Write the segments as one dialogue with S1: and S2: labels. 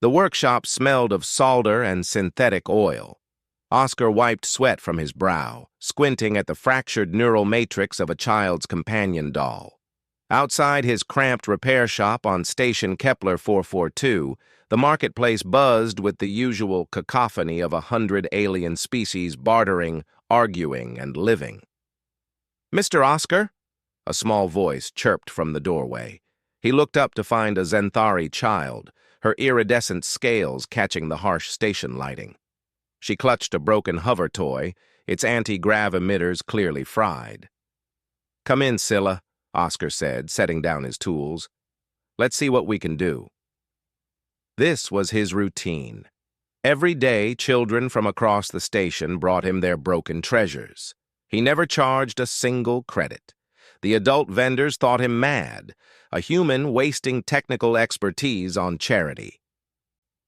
S1: The workshop smelled of solder and synthetic oil. Oscar wiped sweat from his brow, squinting at the fractured neural matrix of a child's companion doll. Outside his cramped repair shop on Station Kepler 442, the marketplace buzzed with the usual cacophony of 100 alien species bartering, arguing, and living. "Mr. Oscar?" A small voice chirped from the doorway. He looked up to find a Xanthari child, her iridescent scales catching the harsh station lighting. She clutched a broken hover toy, its anti-grav emitters clearly fried. "Come in, Scylla," Oscar said, setting down his tools. "Let's see what we can do." This was his routine. Every day, children from across the station brought him their broken treasures. He never charged a single credit. The adult vendors thought him mad, a human wasting technical expertise on charity.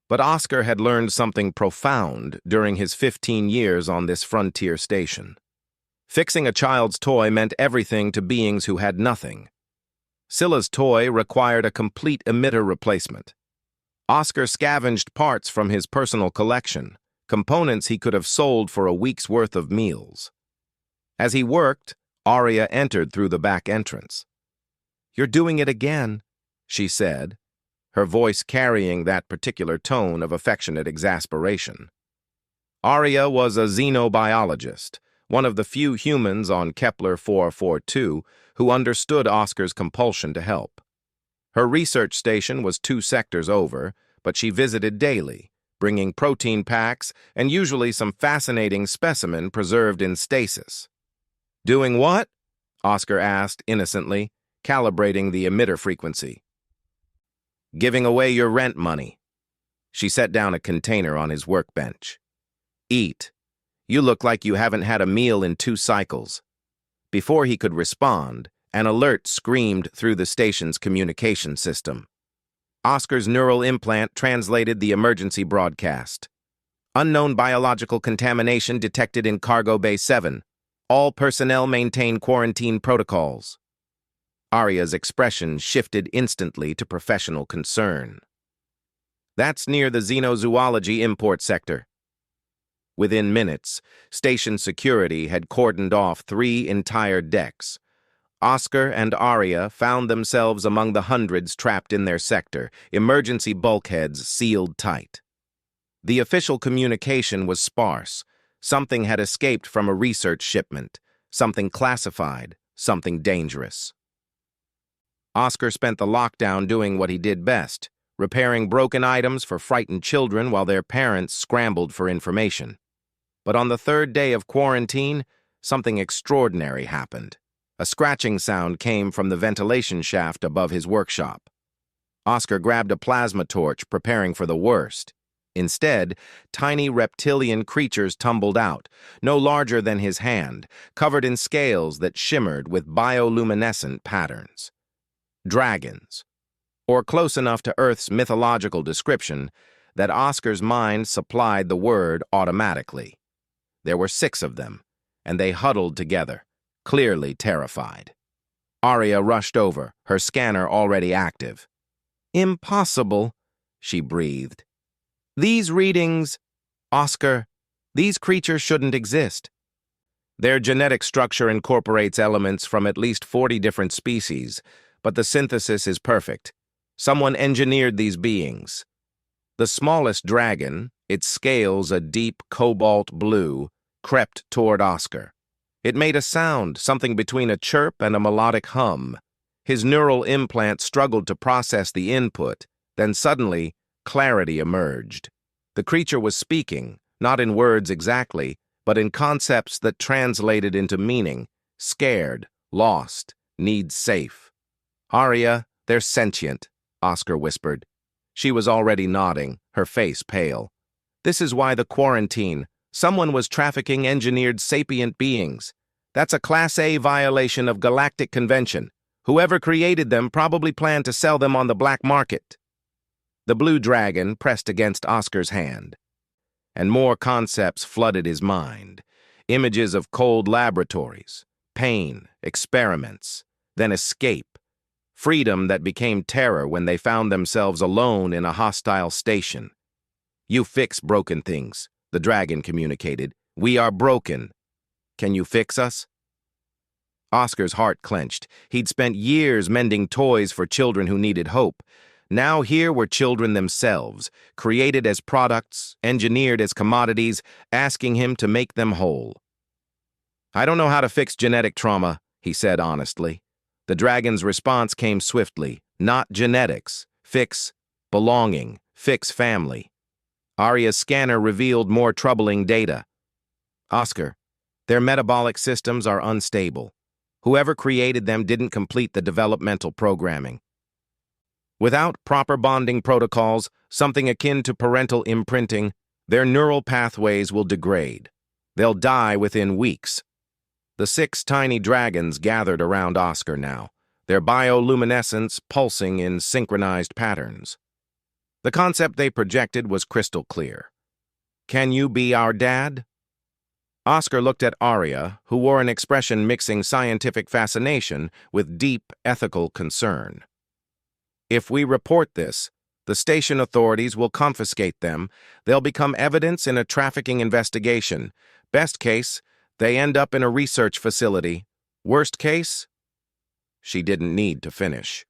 S1: But Oscar had learned something profound during his 15 years on this frontier station. Fixing a child's toy meant everything to beings who had nothing. Scylla's toy required a complete emitter replacement. Oscar scavenged parts from his personal collection, components he could have sold for a week's worth of meals. As he worked, Arya entered through the back entrance. "You're doing it again," she said, her voice carrying that particular tone of affectionate exasperation. Arya was a xenobiologist, one of the few humans on Kepler 442 who understood Oscar's compulsion to help. Her research station was 2 sectors over, but she visited daily, bringing protein packs and usually some fascinating specimen preserved in stasis. "Doing what?" Oscar asked innocently, calibrating the emitter frequency. "Giving away your rent money." She set down a container on his workbench. "Eat. You look like you haven't had a meal in 2 cycles." Before he could respond, an alert screamed through the station's communication system. Oscar's neural implant translated the emergency broadcast. "Unknown biological contamination detected in Cargo Bay 7. All personnel maintain quarantine protocols." Arya's expression shifted instantly to professional concern. "That's near the xenozoology import sector." Within minutes, station security had cordoned off 3 entire decks. Oscar and Arya found themselves among the hundreds trapped in their sector, emergency bulkheads sealed tight. The official communication was sparse. Something had escaped from a research shipment, something classified, something dangerous. Oscar spent the lockdown doing what he did best, repairing broken items for frightened children while their parents scrambled for information. But on the 3rd day of quarantine, something extraordinary happened. A scratching sound came from the ventilation shaft above his workshop. Oscar grabbed a plasma torch, preparing for the worst. Instead, tiny reptilian creatures tumbled out, no larger than his hand, covered in scales that shimmered with bioluminescent patterns. Dragons, or close enough to Earth's mythological description that Oscar's mind supplied the word automatically. There were 6 of them, and they huddled together, clearly terrified. Arya rushed over, her scanner already active. "Impossible," she breathed. "These readings, Oscar, these creatures shouldn't exist." "Their genetic structure incorporates elements from at least 40 different species, but the synthesis is perfect. Someone engineered these beings." The smallest dragon, its scales a deep cobalt blue, crept toward Oscar. It made a sound, something between a chirp and a melodic hum. His neural implant struggled to process the input, then suddenly, clarity emerged. The creature was speaking, not in words exactly, but in concepts that translated into meaning: scared, lost, needs safe. "Arya, they're sentient," Oscar whispered. She was already nodding, her face pale. "This is why the quarantine. Someone was trafficking engineered sapient beings. That's a Class A violation of galactic convention. Whoever created them probably planned to sell them on the black market." The blue dragon pressed against Oscar's hand, and more concepts flooded his mind. Images of cold laboratories, pain, experiments, then escape. freedom that became terror when they found themselves alone in a hostile station. "You fix broken things," the dragon communicated. "We are broken. Can you fix us?" Oscar's heart clenched. He'd spent years mending toys for children who needed hope. Now here were children themselves, created as products, engineered as commodities, asking him to make them whole. "I don't know how to fix genetic trauma," he said honestly. The dragon's response came swiftly. "Not genetics. Fix belonging. Fix family." Arya's scanner revealed more troubling data. "Oscar, their metabolic systems are unstable. Whoever created them didn't complete the developmental programming. Without proper bonding protocols, something akin to parental imprinting, their neural pathways will degrade. They'll die within weeks." The 6 tiny dragons gathered around Oscar now, their bioluminescence pulsing in synchronized patterns. The concept they projected was crystal clear. "Can you be our dad?" Oscar looked at Arya, who wore an expression mixing scientific fascination with deep ethical concern. "If we report this, the station authorities will confiscate them. They'll become evidence in a trafficking investigation. Best case, they end up in a research facility. Worst case?" She didn't need to finish.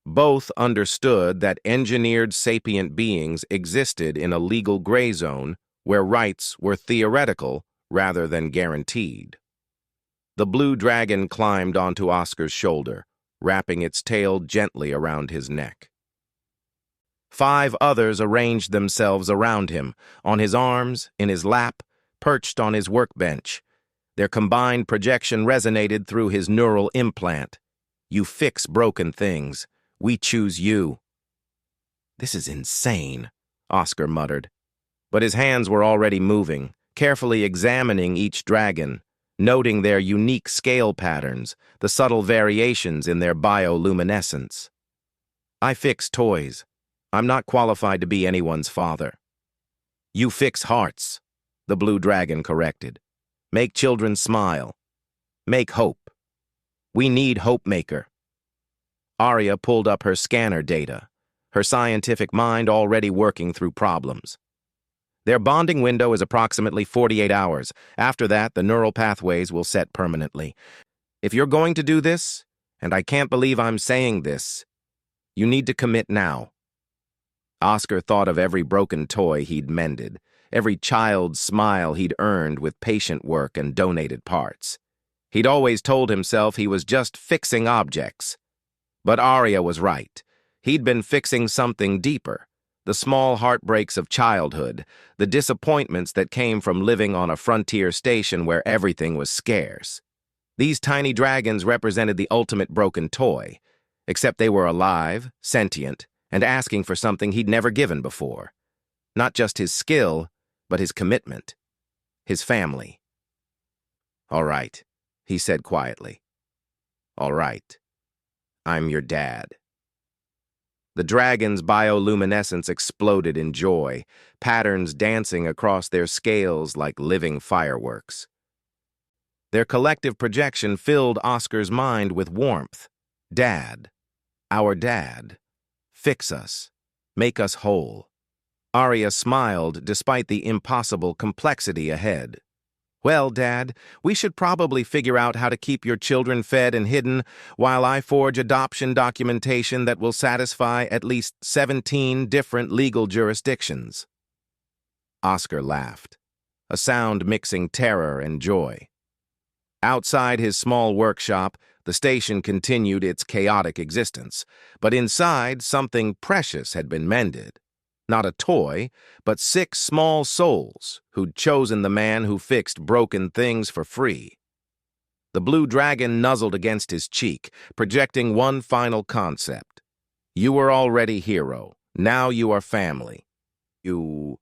S1: Both understood that engineered sapient beings existed in a legal gray zone where rights were theoretical rather than guaranteed. The blue dragon climbed onto Oscar's shoulder, wrapping its tail gently around his neck. 5 others arranged themselves around him, on his arms, in his lap, perched on his workbench. Their combined projection resonated through his neural implant. "You fix broken things. We choose you." "This is insane," Oscar muttered. But his hands were already moving, carefully examining each dragon, noting their unique scale patterns, the subtle variations in their bioluminescence. "I fix toys. I'm not qualified to be anyone's father." "You fix hearts," the blue dragon corrected. "Make children smile. Make hope. We need Hope Maker." Arya pulled up her scanner data, her scientific mind already working through problems. "Their bonding window is approximately 48 hours. After that, the neural pathways will set permanently. If you're going to do this, and I can't believe I'm saying this, you need to commit now." Oscar thought of every broken toy he'd mended, every child's smile he'd earned with patient work and donated parts. He'd always told himself he was just fixing objects. But Arya was right. He'd been fixing something deeper. The small heartbreaks of childhood, the disappointments that came from living on a frontier station where everything was scarce. These tiny dragons represented the ultimate broken toy, except they were alive, sentient, and asking for something he'd never given before. Not just his skill, but his commitment. His family. "All right," he said quietly. "All right. I'm your dad." The dragon's bioluminescence exploded in joy, patterns dancing across their scales like living fireworks. Their collective projection filled Oscar's mind with warmth. "Dad. Our dad. Fix us. Make us whole." Arya smiled despite the impossible complexity ahead. "Well, Dad, we should probably figure out how to keep your children fed and hidden while I forge adoption documentation that will satisfy at least 17 different legal jurisdictions." Oscar laughed, a sound mixing terror and joy. Outside his small workshop, the station continued its chaotic existence, but inside something precious had been mended. Not a toy, but 6 small souls who'd chosen the man who fixed broken things for free. The blue dragon nuzzled against his cheek, projecting one final concept. "You were already hero. Now you are family. You